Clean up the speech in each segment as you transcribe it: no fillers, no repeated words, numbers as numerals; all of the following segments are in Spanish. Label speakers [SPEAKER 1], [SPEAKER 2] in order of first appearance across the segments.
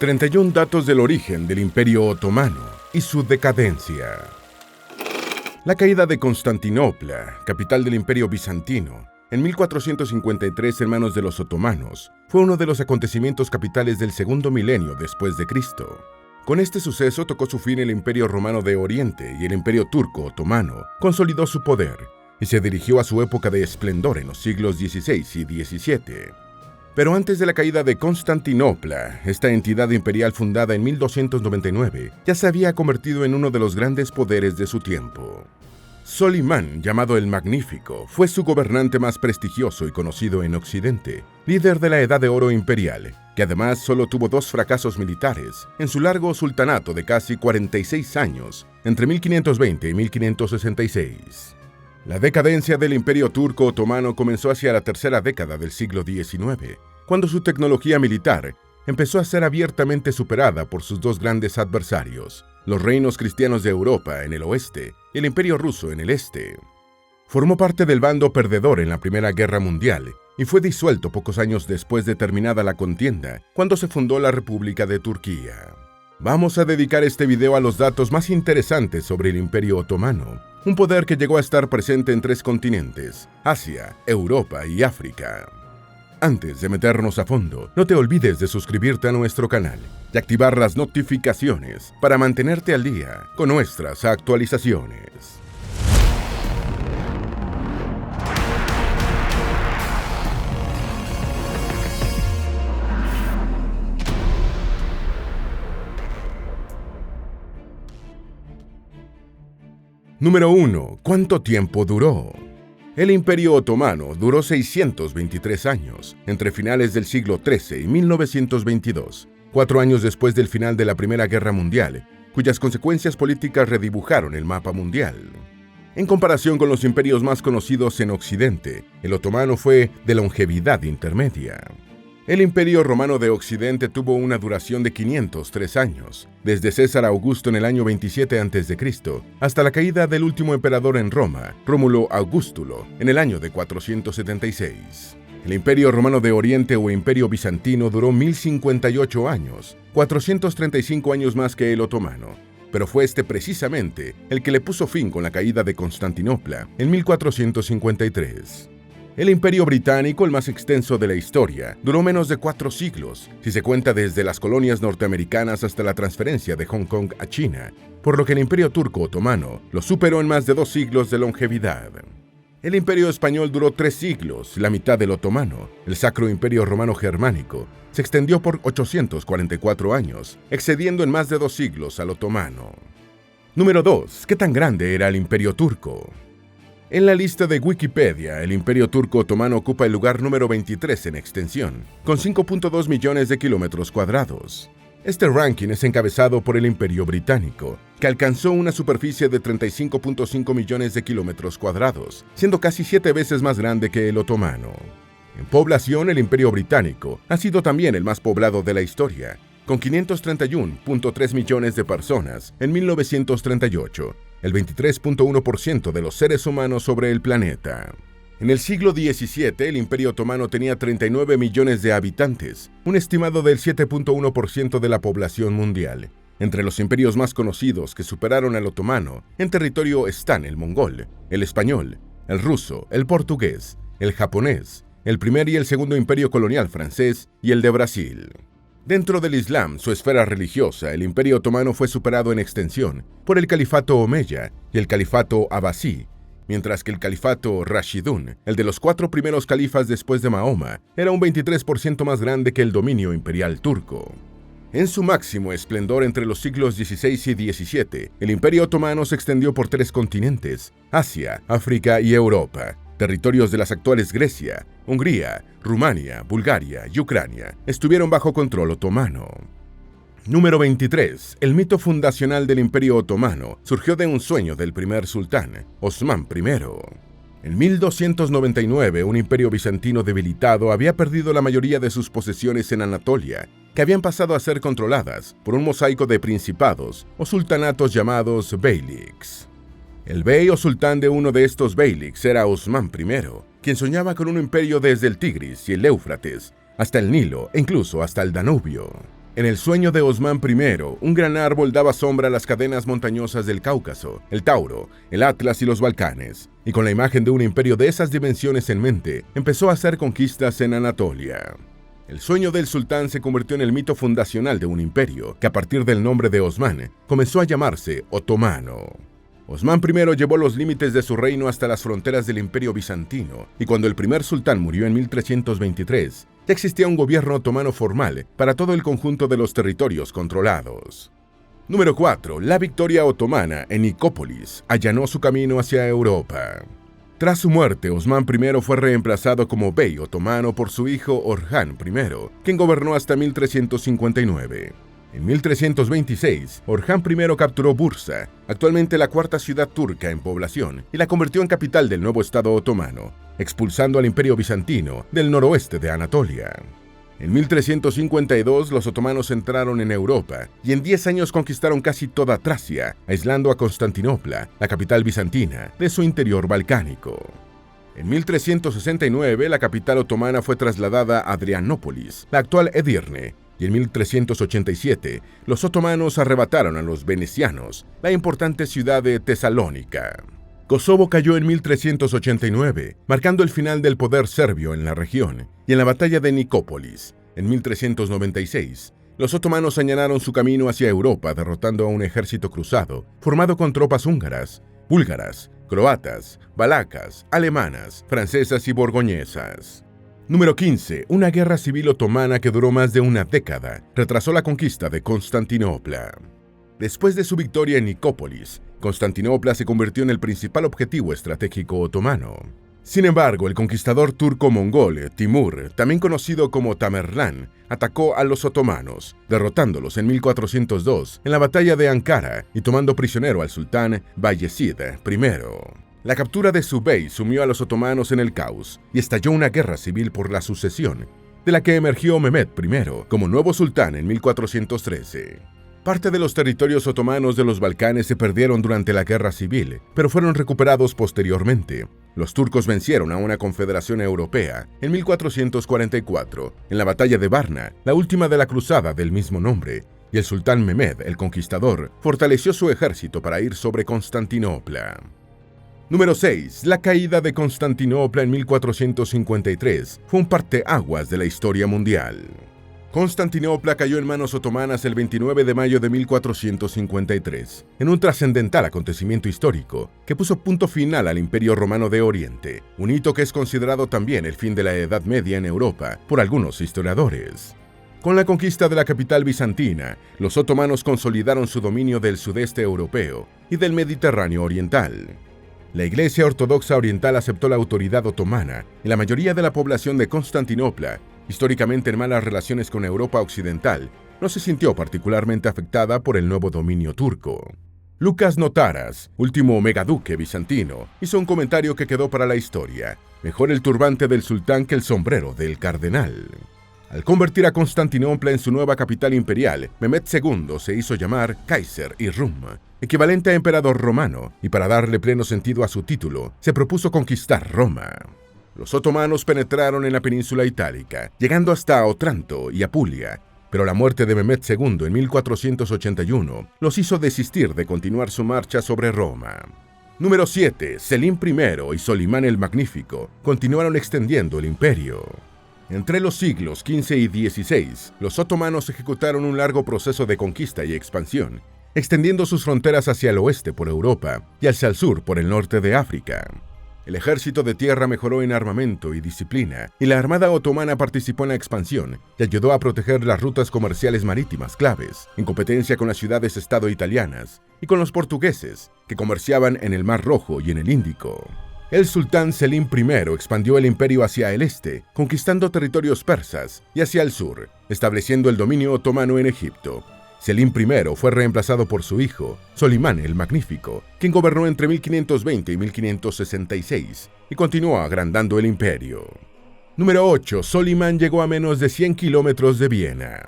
[SPEAKER 1] 31 datos del origen del Imperio Otomano y su decadencia. La caída de Constantinopla, capital del Imperio Bizantino, en 1453 en manos de los otomanos, fue uno de los acontecimientos capitales del segundo milenio después de Cristo. Con este suceso tocó su fin el Imperio Romano de Oriente y el Imperio Turco Otomano consolidó su poder y se dirigió a su época de esplendor en los siglos XVI y XVII. Pero antes de la caída de Constantinopla, esta entidad imperial fundada en 1299 ya se había convertido en uno de los grandes poderes de su tiempo. Solimán, llamado el Magnífico, fue su gobernante más prestigioso y conocido en Occidente, líder de la Edad de Oro imperial, que además solo tuvo 2 fracasos militares en su largo sultanato de casi 46 años, entre 1520 y 1566. La decadencia del Imperio Turco Otomano comenzó hacia la tercera década del siglo XIX, cuando su tecnología militar empezó a ser abiertamente superada por sus 2 grandes adversarios, los reinos cristianos de Europa en el oeste y el Imperio Ruso en el este. Formó parte del bando perdedor en la Primera Guerra Mundial y fue disuelto pocos años después de terminada la contienda, cuando se fundó la República de Turquía. Vamos a dedicar este video a los datos más interesantes sobre el Imperio Otomano, un poder que llegó a estar presente en 3 continentes, Asia, Europa y África. Antes de meternos a fondo, no te olvides de suscribirte a nuestro canal y activar las notificaciones para mantenerte al día con nuestras actualizaciones. Número 1. ¿Cuánto tiempo duró? El Imperio Otomano duró 623 años, entre finales del siglo XIII y 1922, 4 años después del final de la Primera Guerra Mundial, cuyas consecuencias políticas redibujaron el mapa mundial. En comparación con los imperios más conocidos en Occidente, el otomano fue de longevidad intermedia. El Imperio Romano de Occidente tuvo una duración de 503 años, desde César Augusto en el año 27 a.C. hasta la caída del último emperador en Roma, Rómulo Augustulo, en el año de 476. El Imperio Romano de Oriente o Imperio Bizantino duró 1058 años, 435 años más que el otomano, pero fue este precisamente el que le puso fin con la caída de Constantinopla en 1453. El Imperio Británico, el más extenso de la historia, duró menos de 4 siglos, si se cuenta desde las colonias norteamericanas hasta la transferencia de Hong Kong a China, por lo que el Imperio Turco Otomano lo superó en más de 2 siglos de longevidad. El Imperio Español duró 3 siglos, la mitad del otomano. El Sacro Imperio Romano Germánico se extendió por 844 años, excediendo en más de 2 siglos al otomano. Número 2. ¿Qué tan grande era el Imperio Turco? En la lista de Wikipedia, el Imperio Turco Otomano ocupa el lugar número 23 en extensión, con 5.2 millones de kilómetros cuadrados. Este ranking es encabezado por el Imperio Británico, que alcanzó una superficie de 35.5 millones de kilómetros cuadrados, siendo casi 7 veces más grande que el otomano. En población, el Imperio Británico ha sido también el más poblado de la historia, con 531.3 millones de personas en 1938, el 23.1% de los seres humanos sobre el planeta. En el siglo XVII, el Imperio Otomano tenía 39 millones de habitantes, un estimado del 7.1% de la población mundial. Entre los imperios más conocidos que superaron al otomano en territorio están el mongol, el español, el ruso, el portugués, el japonés, el primer y el segundo imperio colonial francés y el de Brasil. Dentro del Islam, su esfera religiosa, el Imperio Otomano fue superado en extensión por el Califato Omeya y el Califato Abbasí, mientras que el Califato Rashidun, el de los 4 primeros califas después de Mahoma, era un 23% más grande que el dominio imperial turco. En su máximo esplendor entre los siglos XVI y XVII, el Imperio Otomano se extendió por 3 continentes, Asia, África y Europa. Territorios de las actuales Grecia, Hungría, Rumania, Bulgaria y Ucrania estuvieron bajo control otomano. Número 23. El mito fundacional del Imperio Otomano surgió de un sueño del primer sultán, Osmán I. En 1299, un imperio bizantino debilitado había perdido la mayoría de sus posesiones en Anatolia, que habían pasado a ser controladas por un mosaico de principados o sultanatos llamados beyliks. El bey o sultán de uno de estos beyliks era Osmán I, quien soñaba con un imperio desde el Tigris y el Éufrates, hasta el Nilo e incluso hasta el Danubio. En el sueño de Osmán I, un gran árbol daba sombra a las cadenas montañosas del Cáucaso, el Tauro, el Atlas y los Balcanes, y con la imagen de un imperio de esas dimensiones en mente, empezó a hacer conquistas en Anatolia. El sueño del sultán se convirtió en el mito fundacional de un imperio, que a partir del nombre de Osmán, comenzó a llamarse otomano. Osmán I llevó los límites de su reino hasta las fronteras del Imperio Bizantino, y cuando el primer sultán murió en 1323, ya existía un gobierno otomano formal para todo el conjunto de los territorios controlados. Número 4. La victoria otomana en Nicópolis allanó su camino hacia Europa. Tras su muerte, Osmán I fue reemplazado como bey otomano por su hijo Orhan I, quien gobernó hasta 1359. En 1326, Orhan I capturó Bursa, actualmente la cuarta ciudad turca en población, y la convirtió en capital del nuevo Estado otomano, expulsando al Imperio Bizantino del noroeste de Anatolia. En 1352, los otomanos entraron en Europa y en 10 años conquistaron casi toda Tracia, aislando a Constantinopla, la capital bizantina, de su interior balcánico. En 1369, la capital otomana fue trasladada a Adrianópolis, la actual Edirne, y en 1387, los otomanos arrebataron a los venecianos la importante ciudad de Tesalónica. Kosovo cayó en 1389, marcando el final del poder serbio en la región, y en la batalla de Nicópolis, en 1396, los otomanos allanaron su camino hacia Europa derrotando a un ejército cruzado formado con tropas húngaras, búlgaras, croatas, valacas, alemanas, francesas y borgoñesas. Número 15. Una guerra civil otomana que duró más de una década retrasó la conquista de Constantinopla. Después de su victoria en Nicópolis, Constantinopla se convirtió en el principal objetivo estratégico otomano. Sin embargo, el conquistador turco-mongol Timur, también conocido como Tamerlán, atacó a los otomanos, derrotándolos en 1402 en la batalla de Ankara y tomando prisionero al sultán Bayezid I. La captura de su bey sumió a los otomanos en el caos y estalló una guerra civil por la sucesión, de la que emergió Mehmed I como nuevo sultán en 1413. Parte de los territorios otomanos de los Balcanes se perdieron durante la guerra civil, pero fueron recuperados posteriormente. Los turcos vencieron a una confederación europea en 1444, en la batalla de Varna, la última de la cruzada del mismo nombre, y el sultán Mehmed, el Conquistador, fortaleció su ejército para ir sobre Constantinopla. Número 6. La caída de Constantinopla en 1453 fue un parteaguas de la historia mundial. Constantinopla cayó en manos otomanas el 29 de mayo de 1453, en un trascendental acontecimiento histórico que puso punto final al Imperio Romano de Oriente, un hito que es considerado también el fin de la Edad Media en Europa por algunos historiadores. Con la conquista de la capital bizantina, los otomanos consolidaron su dominio del sudeste europeo y del Mediterráneo oriental. La Iglesia Ortodoxa Oriental aceptó la autoridad otomana y la mayoría de la población de Constantinopla, históricamente en malas relaciones con Europa Occidental, no se sintió particularmente afectada por el nuevo dominio turco. Lucas Notaras, último megaduque bizantino, hizo un comentario que quedó para la historia: mejor el turbante del sultán que el sombrero del cardenal. Al convertir a Constantinopla en su nueva capital imperial, Mehmed II se hizo llamar Kaiser y Rum, equivalente a emperador romano, y para darle pleno sentido a su título, se propuso conquistar Roma. Los otomanos penetraron en la península itálica, llegando hasta Otranto y Apulia, pero la muerte de Mehmed II en 1481 los hizo desistir de continuar su marcha sobre Roma. Número 7. Selim I y Solimán el Magnífico continuaron extendiendo el imperio. Entre los siglos XV y XVI, los otomanos ejecutaron un largo proceso de conquista y expansión, extendiendo sus fronteras hacia el oeste por Europa y hacia el sur por el norte de África. El ejército de tierra mejoró en armamento y disciplina, y la armada otomana participó en la expansión y ayudó a proteger las rutas comerciales marítimas claves, en competencia con las ciudades-estado italianas y con los portugueses, que comerciaban en el Mar Rojo y en el Índico. El sultán Selim I expandió el imperio hacia el este, conquistando territorios persas, y hacia el sur, estableciendo el dominio otomano en Egipto. Selim I fue reemplazado por su hijo, Solimán el Magnífico, quien gobernó entre 1520 y 1566, y continuó agrandando el imperio. Número 8. Solimán llegó a menos de 100 kilómetros de Viena.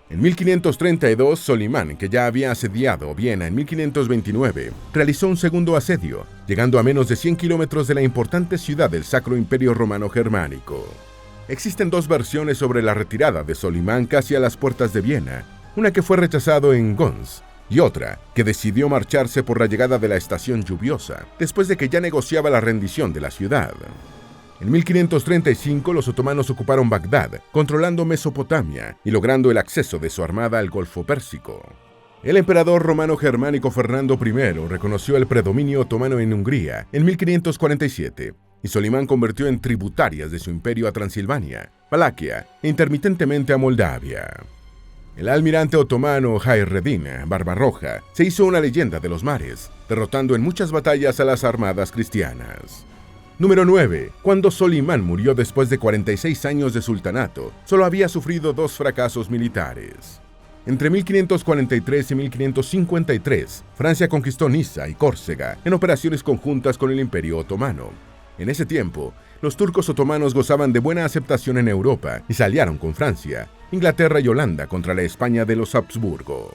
[SPEAKER 1] En 1532, Solimán, que ya había asediado Viena en 1529, realizó un segundo asedio, llegando a menos de 100 kilómetros de la importante ciudad del Sacro Imperio Romano Germánico. Existen dos versiones sobre la retirada de Solimán casi a las puertas de Viena, una que fue rechazado en Gons, y otra que decidió marcharse por la llegada de la estación lluviosa, después de que ya negociaba la rendición de la ciudad. En 1535 los otomanos ocuparon Bagdad, controlando Mesopotamia y logrando el acceso de su armada al Golfo Pérsico. El emperador romano-germánico Fernando I reconoció el predominio otomano en Hungría en 1547, y Solimán convirtió en tributarias de su imperio a Transilvania, Valaquia e intermitentemente a Moldavia. El almirante otomano Hayreddin Barbarroja se hizo una leyenda de los mares, derrotando en muchas batallas a las armadas cristianas. Número 9. Cuando Solimán murió después de 46 años de sultanato, solo había sufrido 2 fracasos militares. Entre 1543 y 1553, Francia conquistó Niza y Córcega en operaciones conjuntas con el Imperio Otomano. En ese tiempo, los turcos otomanos gozaban de buena aceptación en Europa y se aliaron con Francia, Inglaterra y Holanda contra la España de los Habsburgo.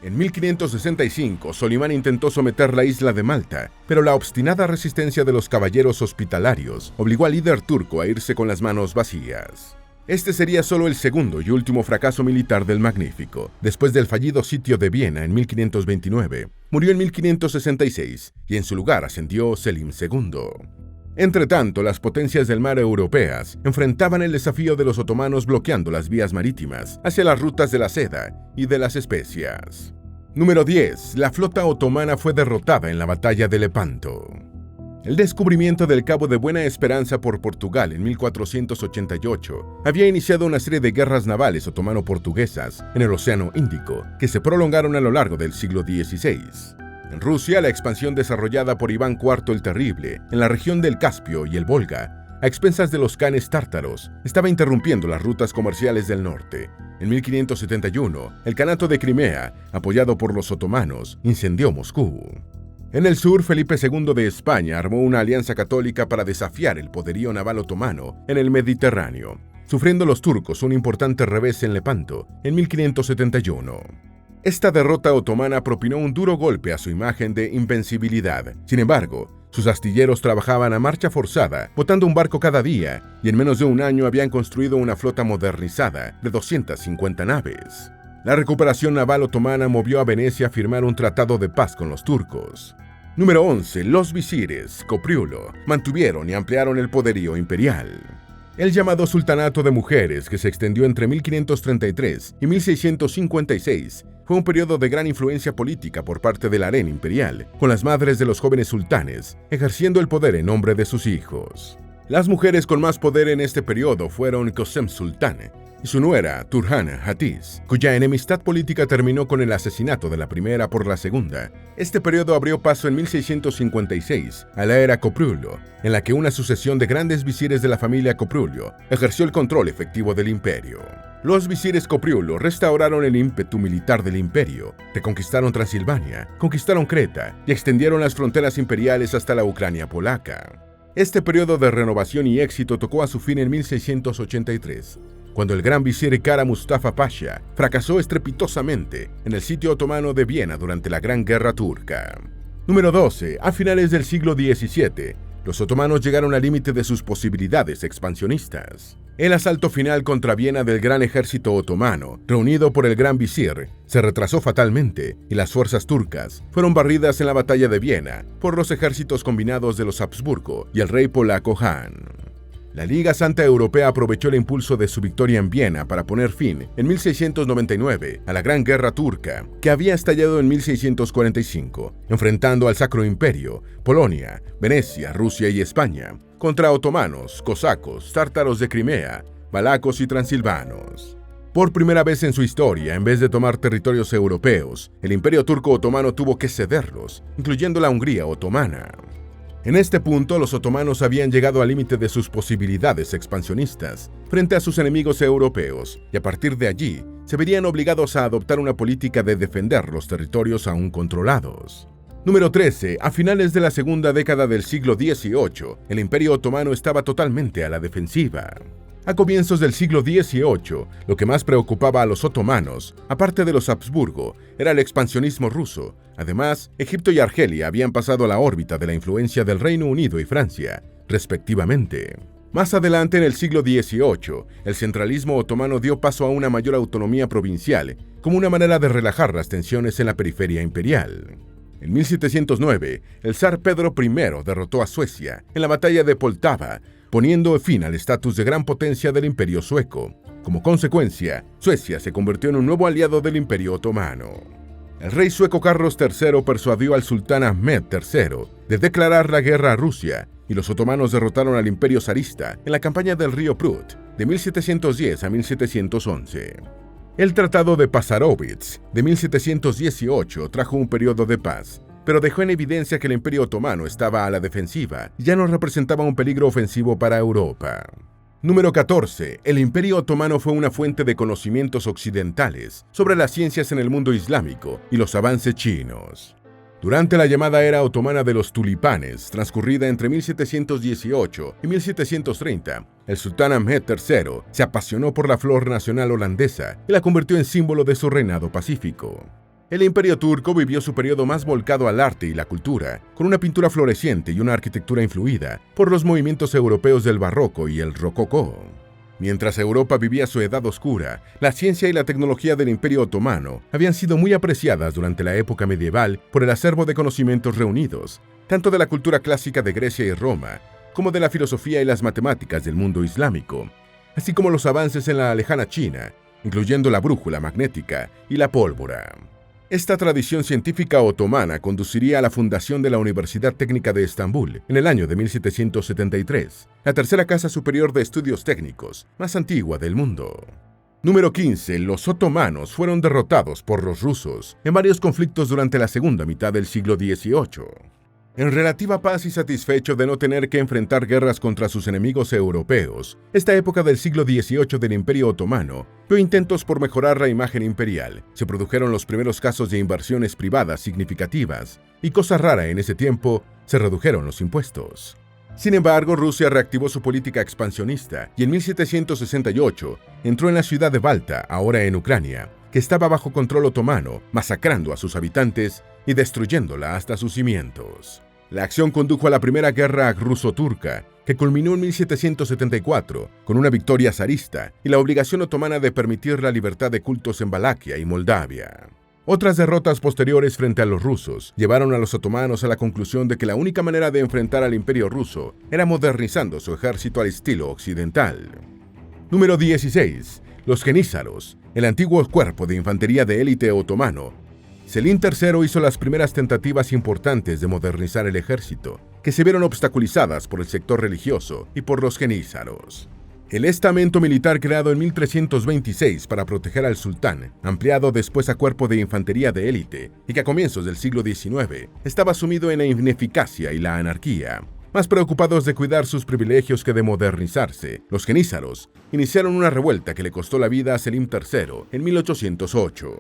[SPEAKER 1] En 1565, Solimán intentó someter la isla de Malta, pero la obstinada resistencia de los caballeros hospitalarios obligó al líder turco a irse con las manos vacías. Este sería solo el segundo y último fracaso militar del Magnífico. Después del fallido sitio de Viena en 1529, murió en 1566 y en su lugar ascendió Selim II. Entretanto, las potencias del mar europeas enfrentaban el desafío de los otomanos bloqueando las vías marítimas hacia las rutas de la seda y de las especias. Número 10. La flota otomana fue derrotada en la batalla de Lepanto. El descubrimiento del Cabo de Buena Esperanza por Portugal en 1488 había iniciado una serie de guerras navales otomano-portuguesas en el Océano Índico que se prolongaron a lo largo del siglo XVI. En Rusia, la expansión desarrollada por Iván IV el Terrible en la región del Caspio y el Volga, a expensas de los khanes tártaros, estaba interrumpiendo las rutas comerciales del norte. En 1571, el Kanato de Crimea, apoyado por los otomanos, incendió Moscú. En el sur, Felipe II de España armó una alianza católica para desafiar el poderío naval otomano en el Mediterráneo, sufriendo los turcos un importante revés en Lepanto en 1571. Esta derrota otomana propinó un duro golpe a su imagen de invencibilidad. Sin embargo, sus astilleros trabajaban a marcha forzada, botando un barco cada día, y en menos de un año habían construido una flota modernizada de 250 naves. La recuperación naval otomana movió a Venecia a firmar un tratado de paz con los turcos. Número 11. Los visires, Copriulo, mantuvieron y ampliaron el poderío imperial. El llamado Sultanato de Mujeres, que se extendió entre 1533 y 1656, fue un periodo de gran influencia política por parte del harén imperial, con las madres de los jóvenes sultanes ejerciendo el poder en nombre de sus hijos. Las mujeres con más poder en este periodo fueron Kösem Sultan y su nuera Turhan Hatice, cuya enemistad política terminó con el asesinato de la primera por la segunda. Este periodo abrió paso en 1656 a la era Copriulo, en la que una sucesión de grandes visires de la familia Copriulo ejerció el control efectivo del imperio. Los visires Copriulo restauraron el ímpetu militar del imperio, reconquistaron Transilvania, conquistaron Creta y extendieron las fronteras imperiales hasta la Ucrania polaca. Este periodo de renovación y éxito tocó a su fin en 1683, cuando el gran visir Kara Mustafa Pasha fracasó estrepitosamente en el sitio otomano de Viena durante la Gran Guerra Turca. Número 12. A finales del siglo XVII, los otomanos llegaron al límite de sus posibilidades expansionistas. El asalto final contra Viena del gran ejército otomano, reunido por el gran visir, se retrasó fatalmente y las fuerzas turcas fueron barridas en la batalla de Viena por los ejércitos combinados de los Habsburgo y el rey polaco Han. La Liga Santa Europea aprovechó el impulso de su victoria en Viena para poner fin, en 1699, a la Gran Guerra Turca, que había estallado en 1645, enfrentando al Sacro Imperio, Polonia, Venecia, Rusia y España, contra otomanos, cosacos, tártaros de Crimea, valacos y transilvanos. Por primera vez en su historia, en vez de tomar territorios europeos, el Imperio Turco Otomano tuvo que cederlos, incluyendo la Hungría otomana. En este punto, los otomanos habían llegado al límite de sus posibilidades expansionistas frente a sus enemigos europeos, y a partir de allí, se verían obligados a adoptar una política de defender los territorios aún controlados. Número 13. A finales de la segunda década del siglo XVIII, el Imperio Otomano estaba totalmente a la defensiva. A comienzos del siglo XVIII, lo que más preocupaba a los otomanos, aparte de los Habsburgo, era el expansionismo ruso. Además, Egipto y Argelia habían pasado a la órbita de la influencia del Reino Unido y Francia, respectivamente. Más adelante, en el siglo XVIII, el centralismo otomano dio paso a una mayor autonomía provincial, como una manera de relajar las tensiones en la periferia imperial. En 1709, el zar Pedro I derrotó a Suecia en la batalla de Poltava, poniendo fin al estatus de gran potencia del Imperio sueco. Como consecuencia, Suecia se convirtió en un nuevo aliado del Imperio otomano. El rey sueco Carlos III persuadió al sultán Ahmed III de declarar la guerra a Rusia, y los otomanos derrotaron al Imperio zarista en la campaña del río Prut de 1710 a 1711. El Tratado de Passarowitz de 1718 trajo un periodo de paz, pero dejó en evidencia que el Imperio otomano estaba a la defensiva y ya no representaba un peligro ofensivo para Europa. Número 14. El Imperio otomano fue una fuente de conocimientos occidentales sobre las ciencias en el mundo islámico y los avances chinos. Durante la llamada era otomana de los tulipanes, transcurrida entre 1718 y 1730, el sultán Ahmed III se apasionó por la flor nacional holandesa y la convirtió en símbolo de su reinado pacífico. El Imperio turco vivió su periodo más volcado al arte y la cultura, con una pintura floreciente y una arquitectura influida por los movimientos europeos del barroco y el rococó. Mientras Europa vivía su edad oscura, la ciencia y la tecnología del Imperio otomano habían sido muy apreciadas durante la época medieval por el acervo de conocimientos reunidos, tanto de la cultura clásica de Grecia y Roma, como de la filosofía y las matemáticas del mundo islámico, así como los avances en la lejana China, incluyendo la brújula magnética y la pólvora. Esta tradición científica otomana conduciría a la fundación de la Universidad Técnica de Estambul en el año de 1773, la tercera casa superior de estudios técnicos más antigua del mundo. Número 15. Los otomanos fueron derrotados por los rusos en varios conflictos durante la segunda mitad del siglo XVIII. En relativa paz y satisfecho de no tener que enfrentar guerras contra sus enemigos europeos, esta época del siglo XVIII del Imperio otomano vio intentos por mejorar la imagen imperial. Se produjeron los primeros casos de inversiones privadas significativas y, cosa rara en ese tiempo, se redujeron los impuestos. Sin embargo, Rusia reactivó su política expansionista y en 1768 entró en la ciudad de Balta, ahora en Ucrania, que estaba bajo control otomano, masacrando a sus habitantes y destruyéndola hasta sus cimientos. La acción condujo a la Primera Guerra Ruso-Turca, que culminó en 1774 con una victoria zarista y la obligación otomana de permitir la libertad de cultos en Valaquia y Moldavia. Otras derrotas posteriores frente a los rusos llevaron a los otomanos a la conclusión de que la única manera de enfrentar al Imperio ruso era modernizando su ejército al estilo occidental. Número 16. Los jenízaros, el antiguo cuerpo de infantería de élite otomano. Selim III hizo las primeras tentativas importantes de modernizar el ejército, que se vieron obstaculizadas por el sector religioso y por los jenízaros. El estamento militar creado en 1326 para proteger al sultán, ampliado después a cuerpo de infantería de élite, y que a comienzos del siglo XIX estaba sumido en la ineficacia y la anarquía. Más preocupados de cuidar sus privilegios que de modernizarse, los jenízaros iniciaron una revuelta que le costó la vida a Selim III en 1808.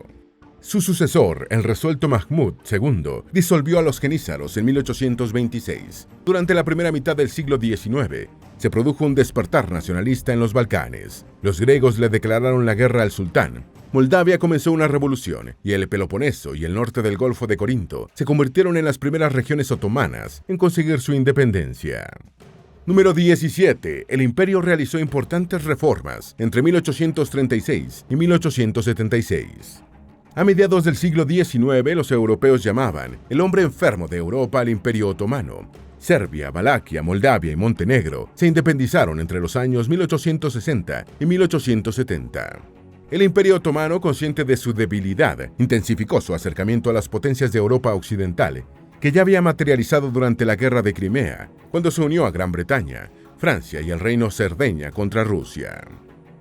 [SPEAKER 1] Su sucesor, el resuelto Mahmud II, disolvió a los jenízaros en 1826. Durante la primera mitad del siglo XIX, se produjo un despertar nacionalista en los Balcanes. Los griegos le declararon la guerra al sultán. Moldavia comenzó una revolución, y el Peloponeso y el norte del Golfo de Corinto se convirtieron en las primeras regiones otomanas en conseguir su independencia. Número 17. El imperio realizó importantes reformas entre 1836 y 1876. A mediados del siglo XIX, los europeos llamaban el hombre enfermo de Europa al Imperio otomano. Serbia, Valaquia, Moldavia y Montenegro se independizaron entre los años 1860 y 1870. El Imperio otomano, consciente de su debilidad, intensificó su acercamiento a las potencias de Europa occidental, que ya había materializado durante la Guerra de Crimea, cuando se unió a Gran Bretaña, Francia y el Reino Cerdeña contra Rusia.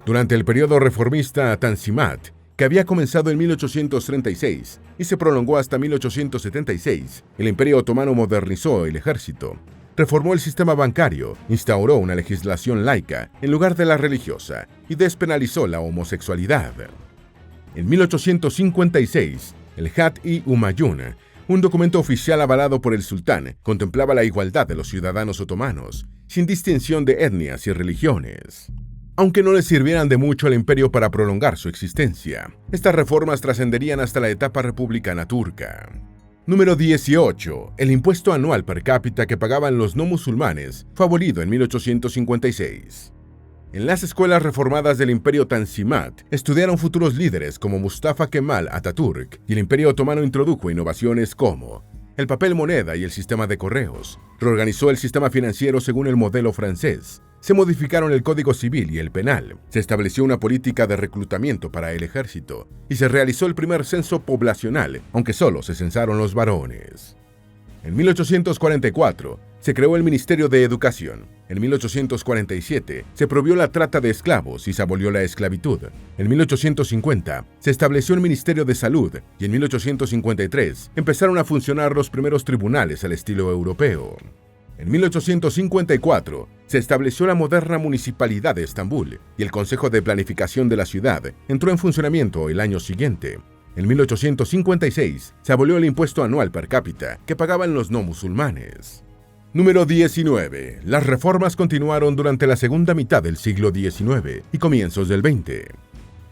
[SPEAKER 1] Durante el periodo reformista Tanzimat, que había comenzado en 1836 y se prolongó hasta 1876, el Imperio otomano modernizó el ejército, reformó el sistema bancario, instauró una legislación laica en lugar de la religiosa y despenalizó la homosexualidad. En 1856, el Hat-i Humayun, un documento oficial avalado por el sultán, contemplaba la igualdad de los ciudadanos otomanos, sin distinción de etnias y religiones. Aunque no le sirvieran de mucho al imperio para prolongar su existencia, estas reformas trascenderían hasta la etapa republicana turca. Número 18. El impuesto anual per cápita que pagaban los no musulmanes fue abolido en 1856. En las escuelas reformadas del Imperio Tanzimat estudiaron futuros líderes como Mustafa Kemal Atatürk, y el Imperio Otomano introdujo innovaciones como el papel moneda y el sistema de correos, reorganizó el sistema financiero según el modelo francés, se modificaron el Código Civil y el Penal, se estableció una política de reclutamiento para el ejército y se realizó el primer censo poblacional, aunque solo se censaron los varones. En 1844 se creó el Ministerio de Educación. En 1847 se prohibió la trata de esclavos y se abolió la esclavitud. En 1850 se estableció el Ministerio de Salud y en 1853 empezaron a funcionar los primeros tribunales al estilo europeo. En 1854 se estableció la moderna Municipalidad de Estambul y el Consejo de Planificación de la ciudad entró en funcionamiento el año siguiente. En 1856 se abolió el impuesto anual per cápita que pagaban los no musulmanes. Número 19. Las reformas continuaron durante la segunda mitad del siglo XIX y comienzos del XX.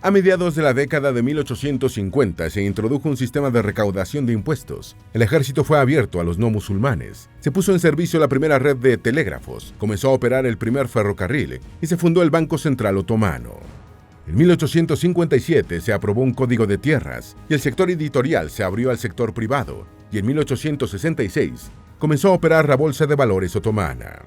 [SPEAKER 1] A mediados de la década de 1850 se introdujo un sistema de recaudación de impuestos. El ejército fue abierto a los no musulmanes. Se puso en servicio la primera red de telégrafos, comenzó a operar el primer ferrocarril y se fundó el Banco Central Otomano. En 1857 se aprobó un código de tierras y el sector editorial se abrió al sector privado, y en 1866 comenzó a operar la Bolsa de Valores otomana.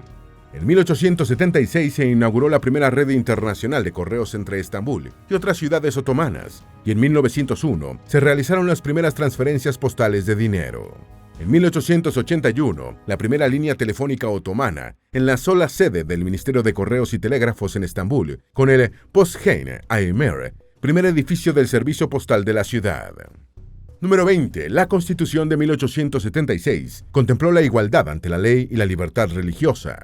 [SPEAKER 1] En 1876 se inauguró la primera red internacional de correos entre Estambul y otras ciudades otomanas, y en 1901 se realizaron las primeras transferencias postales de dinero. En 1881, la primera línea telefónica otomana enlazó la sede del Ministerio de Correos y Telégrafos en Estambul con el Posthane Amer, primer edificio del servicio postal de la ciudad. Número 20. La Constitución de 1876 contempló la igualdad ante la ley y la libertad religiosa.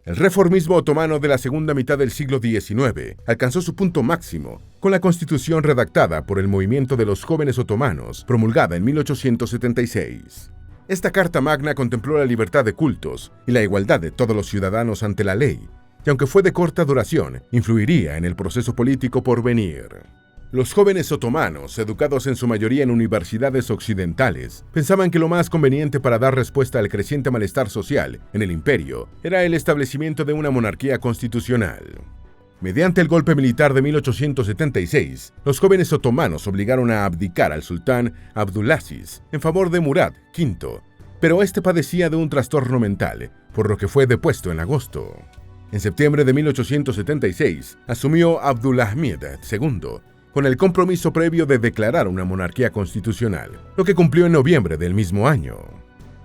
[SPEAKER 1] El reformismo otomano de la segunda mitad del siglo XIX alcanzó su punto máximo con la Constitución redactada por el Movimiento de los Jóvenes Otomanos, promulgada en 1876. Esta Carta Magna contempló la libertad de cultos y la igualdad de todos los ciudadanos ante la ley, y aunque fue de corta duración, influiría en el proceso político por venir. Los jóvenes otomanos, educados en su mayoría en universidades occidentales, pensaban que lo más conveniente para dar respuesta al creciente malestar social en el imperio era el establecimiento de una monarquía constitucional. Mediante el golpe militar de 1876, los jóvenes otomanos obligaron a abdicar al sultán Abdulaziz en favor de Murad V, pero este padecía de un trastorno mental, por lo que fue depuesto en agosto. En septiembre de 1876 asumió Abdulhamid II, con el compromiso previo de declarar una monarquía constitucional, lo que cumplió en noviembre del mismo año.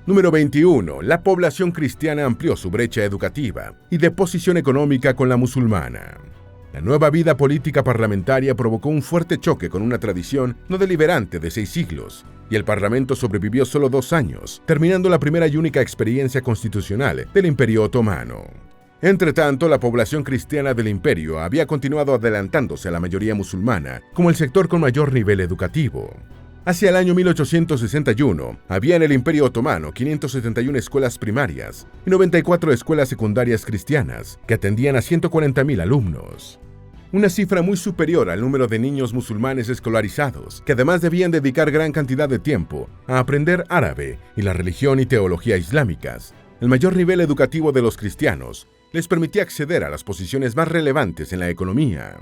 [SPEAKER 1] Número 21. La población cristiana amplió su brecha educativa y de posición económica con la musulmana. La nueva vida política parlamentaria provocó un fuerte choque con una tradición no deliberante de 6 siglos, y el Parlamento sobrevivió solo 2 años, terminando la primera y única experiencia constitucional del Imperio Otomano. Entretanto, la población cristiana del imperio había continuado adelantándose a la mayoría musulmana como el sector con mayor nivel educativo. Hacia el año 1861, había en el Imperio Otomano 571 escuelas primarias y 94 escuelas secundarias cristianas, que atendían a 140.000 alumnos. Una cifra muy superior al número de niños musulmanes escolarizados, que además debían dedicar gran cantidad de tiempo a aprender árabe y la religión y teología islámicas. El mayor nivel educativo de los cristianos les permitía acceder a las posiciones más relevantes en la economía.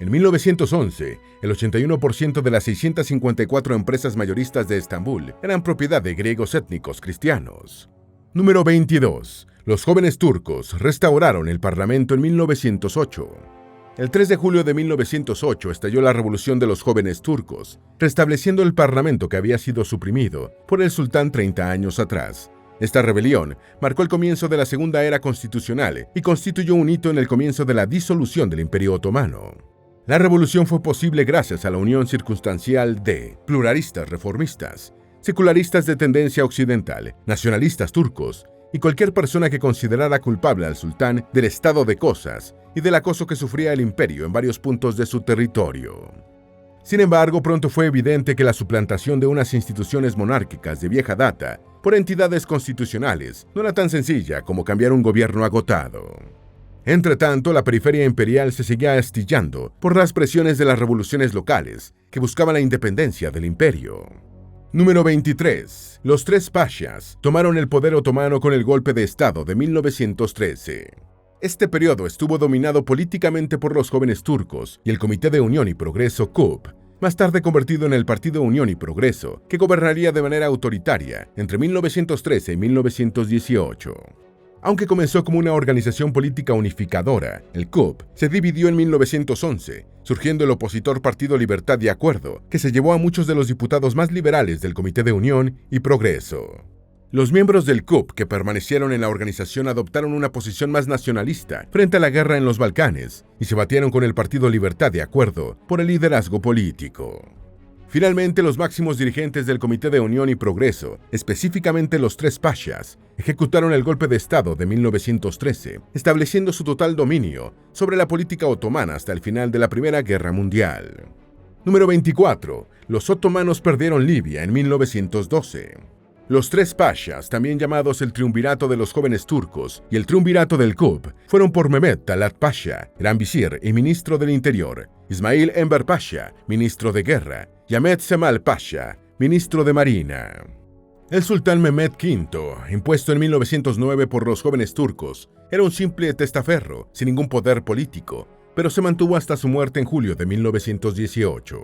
[SPEAKER 1] En 1911, el 81% de las 654 empresas mayoristas de Estambul eran propiedad de griegos étnicos cristianos. Número 22. Los jóvenes turcos restauraron el Parlamento en 1908. El 3 de julio de 1908 estalló la Revolución de los Jóvenes Turcos, restableciendo el Parlamento que había sido suprimido por el sultán 30 años atrás. Esta rebelión marcó el comienzo de la Segunda Era Constitucional y constituyó un hito en el comienzo de la disolución del Imperio Otomano. La revolución fue posible gracias a la unión circunstancial de pluralistas reformistas, secularistas de tendencia occidental, nacionalistas turcos y cualquier persona que considerara culpable al sultán del estado de cosas y del acoso que sufría el imperio en varios puntos de su territorio. Sin embargo, pronto fue evidente que la suplantación de unas instituciones monárquicas de vieja data por entidades constitucionales no era tan sencilla como cambiar un gobierno agotado. Entretanto, la periferia imperial se seguía astillando por las presiones de las revoluciones locales que buscaban la independencia del imperio. Número 23. Los tres pashas tomaron el poder otomano con el golpe de Estado de 1913. Este periodo estuvo dominado políticamente por los jóvenes turcos y el Comité de Unión y Progreso KUP, más tarde convertido en el Partido Unión y Progreso, que gobernaría de manera autoritaria entre 1913 y 1918. Aunque comenzó como una organización política unificadora, el KUP se dividió en 1911, surgiendo el opositor Partido Libertad y Acuerdo, que se llevó a muchos de los diputados más liberales del Comité de Unión y Progreso. Los miembros del KUP que permanecieron en la organización adoptaron una posición más nacionalista frente a la guerra en los Balcanes y se batieron con el Partido Libertad y Acuerdo por el liderazgo político. Finalmente, los máximos dirigentes del Comité de Unión y Progreso, específicamente los tres pashas, ejecutaron el golpe de Estado de 1913, estableciendo su total dominio sobre la política otomana hasta el final de la Primera Guerra Mundial. Número 24. Los otomanos perdieron Libia en 1912. Los tres pashas, también llamados el Triunvirato de los Jóvenes Turcos y el Triunvirato del KUP, fueron por Mehmet Talat Pasha, gran visir y ministro del Interior, Ismail Enver Pasha, ministro de Guerra, y Ahmet Cemal Pasha, ministro de Marina. El sultán Mehmet V, impuesto en 1909 por los jóvenes turcos, era un simple testaferro, sin ningún poder político, pero se mantuvo hasta su muerte en julio de 1918.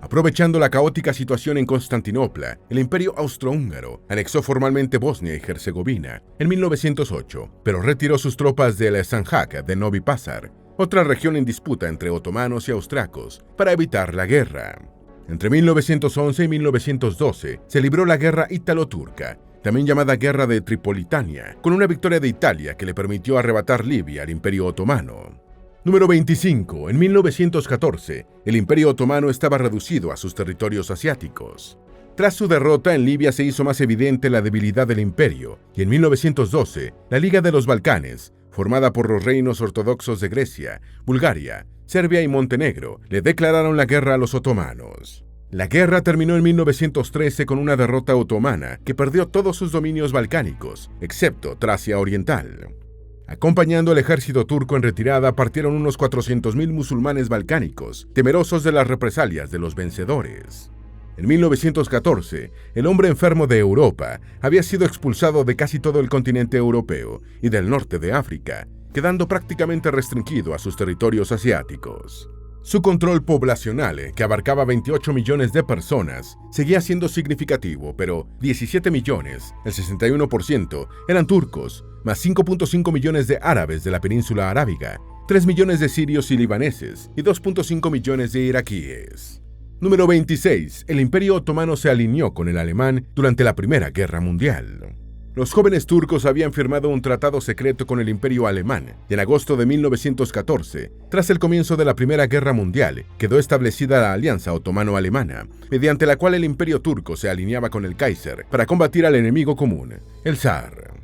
[SPEAKER 1] Aprovechando la caótica situación en Constantinopla, el Imperio Austrohúngaro anexó formalmente Bosnia y Herzegovina en 1908, pero retiró sus tropas del Sanjak de Novi Pazar, otra región en disputa entre otomanos y austriacos, para evitar la guerra. Entre 1911 y 1912 se libró la Guerra Ítalo-Turca, también llamada Guerra de Tripolitania, con una victoria de Italia que le permitió arrebatar Libia al Imperio Otomano. Número 25. En 1914, el Imperio Otomano estaba reducido a sus territorios asiáticos. Tras su derrota, en Libia se hizo más evidente la debilidad del imperio, y en 1912, la Liga de los Balcanes, formada por los reinos ortodoxos de Grecia, Bulgaria, Serbia y Montenegro, le declararon la guerra a los otomanos. La guerra terminó en 1913 con una derrota otomana que perdió todos sus dominios balcánicos, excepto Tracia Oriental. Acompañando al ejército turco en retirada partieron unos 400.000 musulmanes balcánicos, temerosos de las represalias de los vencedores. En 1914, el hombre enfermo de Europa había sido expulsado de casi todo el continente europeo y del norte de África, quedando prácticamente restringido a sus territorios asiáticos. Su control poblacional, que abarcaba 28 millones de personas, seguía siendo significativo, pero 17 millones, el 61%, eran turcos, más 5.5 millones de árabes de la península arábiga, 3 millones de sirios y libaneses y 2.5 millones de iraquíes. Número 26. El Imperio Otomano se alineó con el alemán durante la Primera Guerra Mundial. Los jóvenes turcos habían firmado un tratado secreto con el Imperio Alemán y en agosto de 1914, tras el comienzo de la Primera Guerra Mundial, quedó establecida la Alianza Otomano-Alemana, mediante la cual el Imperio Turco se alineaba con el Kaiser para combatir al enemigo común, el zar.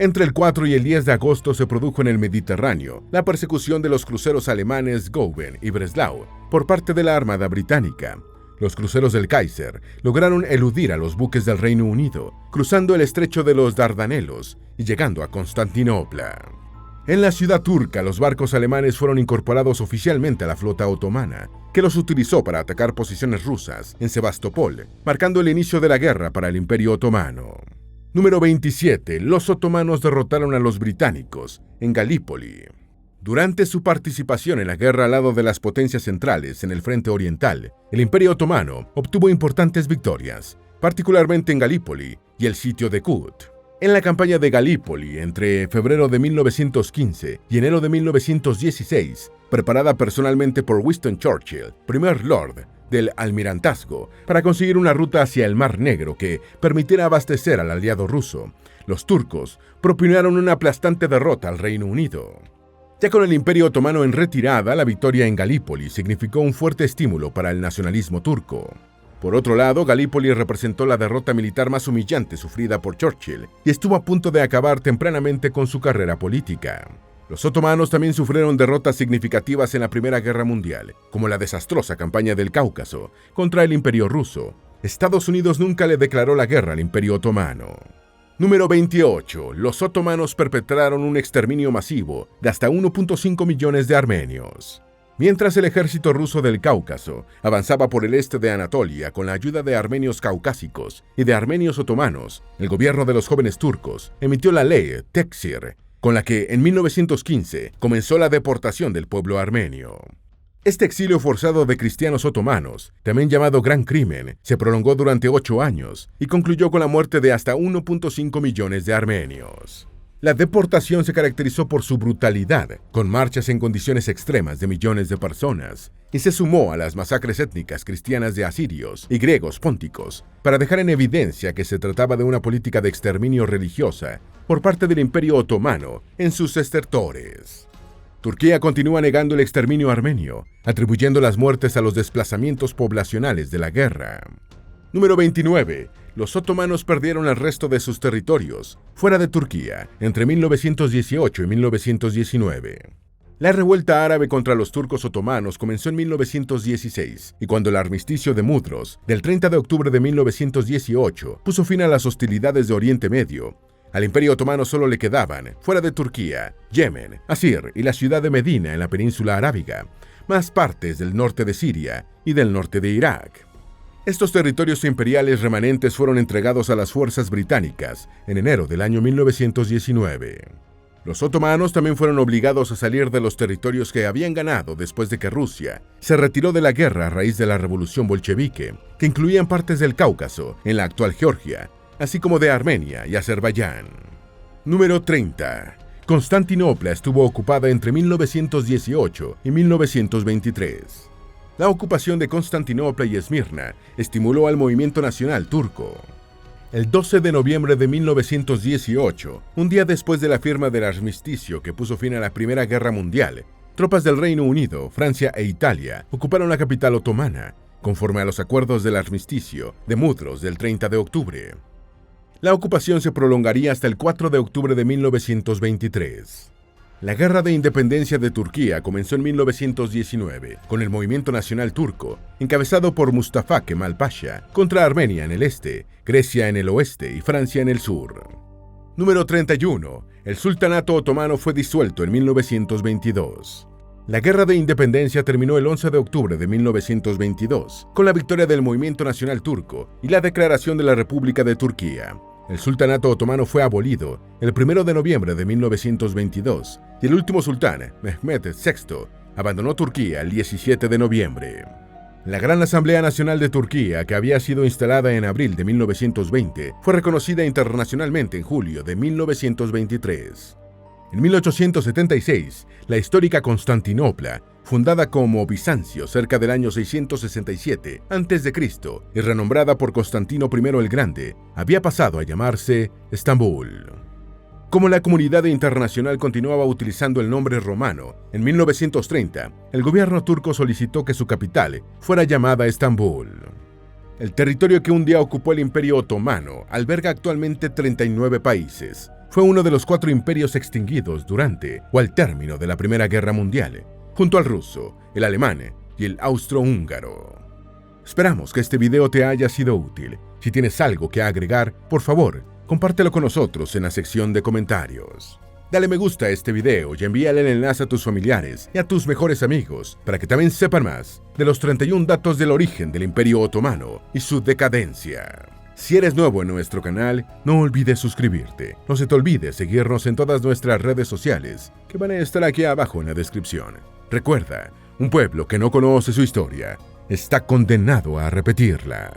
[SPEAKER 1] Entre el 4 y el 10 de agosto se produjo en el Mediterráneo la persecución de los cruceros alemanes Goeben y Breslau por parte de la Armada Británica. Los cruceros del Kaiser lograron eludir a los buques del Reino Unido, cruzando el estrecho de los Dardanelos y llegando a Constantinopla. En la ciudad turca, los barcos alemanes fueron incorporados oficialmente a la flota otomana, que los utilizó para atacar posiciones rusas en Sebastopol, marcando el inicio de la guerra para el Imperio Otomano. Número 27. Los otomanos derrotaron a los británicos en Galípoli. Durante su participación en la guerra al lado de las potencias centrales en el frente oriental, el Imperio Otomano obtuvo importantes victorias, particularmente en Galípoli y el sitio de Kut. En la campaña de Galípoli, entre febrero de 1915 y enero de 1916, preparada personalmente por Winston Churchill, primer Lord del Almirantazgo, para conseguir una ruta hacia el Mar Negro que permitiera abastecer al aliado ruso, los turcos propinaron una aplastante derrota al Reino Unido. Ya con el Imperio Otomano en retirada, la victoria en Galípoli significó un fuerte estímulo para el nacionalismo turco. Por otro lado, Galípoli representó la derrota militar más humillante sufrida por Churchill y estuvo a punto de acabar tempranamente con su carrera política. Los otomanos también sufrieron derrotas significativas en la Primera Guerra Mundial, como la desastrosa campaña del Cáucaso contra el Imperio ruso. Estados Unidos nunca le declaró la guerra al Imperio Otomano. Número 28. Los otomanos perpetraron un exterminio masivo de hasta 1.5 millones de armenios. Mientras el ejército ruso del Cáucaso avanzaba por el este de Anatolia con la ayuda de armenios caucásicos y de armenios otomanos, el gobierno de los jóvenes turcos emitió la ley Tekfir, con la que en 1915 comenzó la deportación del pueblo armenio. Este exilio forzado de cristianos otomanos, también llamado Gran Crimen, se prolongó durante 8 años y concluyó con la muerte de hasta 1.5 millones de armenios. La deportación se caracterizó por su brutalidad, con marchas en condiciones extremas de millones de personas, y se sumó a las masacres étnicas cristianas de asirios y griegos pónticos, para dejar en evidencia que se trataba de una política de exterminio religiosa por parte del Imperio Otomano en sus estertores. Turquía continúa negando el exterminio armenio, atribuyendo las muertes a los desplazamientos poblacionales de la guerra. Número 29. Los otomanos perdieron el resto de sus territorios fuera de Turquía entre 1918 y 1919. La revuelta árabe contra los turcos otomanos comenzó en 1916 y cuando el armisticio de Mudros del 30 de octubre de 1918 puso fin a las hostilidades de Oriente Medio, al Imperio Otomano solo le quedaban, fuera de Turquía, Yemen, Asir y la ciudad de Medina en la península arábiga, más partes del norte de Siria y del norte de Irak. Estos territorios imperiales remanentes fueron entregados a las fuerzas británicas en enero del año 1919. Los otomanos también fueron obligados a salir de los territorios que habían ganado después de que Rusia se retiró de la guerra a raíz de la revolución bolchevique, que incluían partes del Cáucaso, en la actual Georgia, así como de Armenia y Azerbaiyán. Número 30. Constantinopla estuvo ocupada entre 1918 y 1923. La ocupación de Constantinopla y Esmirna estimuló al movimiento nacional turco. El 12 de noviembre de 1918, un día después de la firma del armisticio que puso fin a la Primera Guerra Mundial, tropas del Reino Unido, Francia e Italia ocuparon la capital otomana, conforme a los acuerdos del armisticio de Mudros del 30 de octubre. La ocupación se prolongaría hasta el 4 de octubre de 1923. La Guerra de Independencia de Turquía comenzó en 1919 con el movimiento nacional turco, encabezado por Mustafa Kemal Pasha, contra Armenia en el este, Grecia en el oeste y Francia en el sur. Número 31. El sultanato otomano fue disuelto en 1922. La Guerra de Independencia terminó el 11 de octubre de 1922 con la victoria del movimiento nacional turco y la declaración de la República de Turquía. El sultanato otomano fue abolido el 1 de noviembre de 1922 y el último sultán, Mehmed VI, abandonó Turquía el 17 de noviembre. La Gran Asamblea Nacional de Turquía, que había sido instalada en abril de 1920, fue reconocida internacionalmente en julio de 1923. En 1876, la histórica Constantinopla, fundada como Bizancio cerca del año 667 a.C. y renombrada por Constantino I el Grande, había pasado a llamarse Estambul. Como la comunidad internacional continuaba utilizando el nombre romano, en 1930, el gobierno turco solicitó que su capital fuera llamada Estambul. El territorio que un día ocupó el Imperio Otomano alberga actualmente 39 países. Fue uno de los 4 imperios extinguidos durante o al término de la Primera Guerra Mundial, junto al ruso, el alemán y el austrohúngaro. Esperamos que este video te haya sido útil. Si tienes algo que agregar, por favor, compártelo con nosotros en la sección de comentarios. Dale me gusta a este video y envíale el enlace a tus familiares y a tus mejores amigos para que también sepan más de los 31 datos del origen del Imperio Otomano y su decadencia. Si eres nuevo en nuestro canal, no olvides suscribirte. No se te olvide seguirnos en todas nuestras redes sociales, que van a estar aquí abajo en la descripción. Recuerda, un pueblo que no conoce su historia está condenado a repetirla.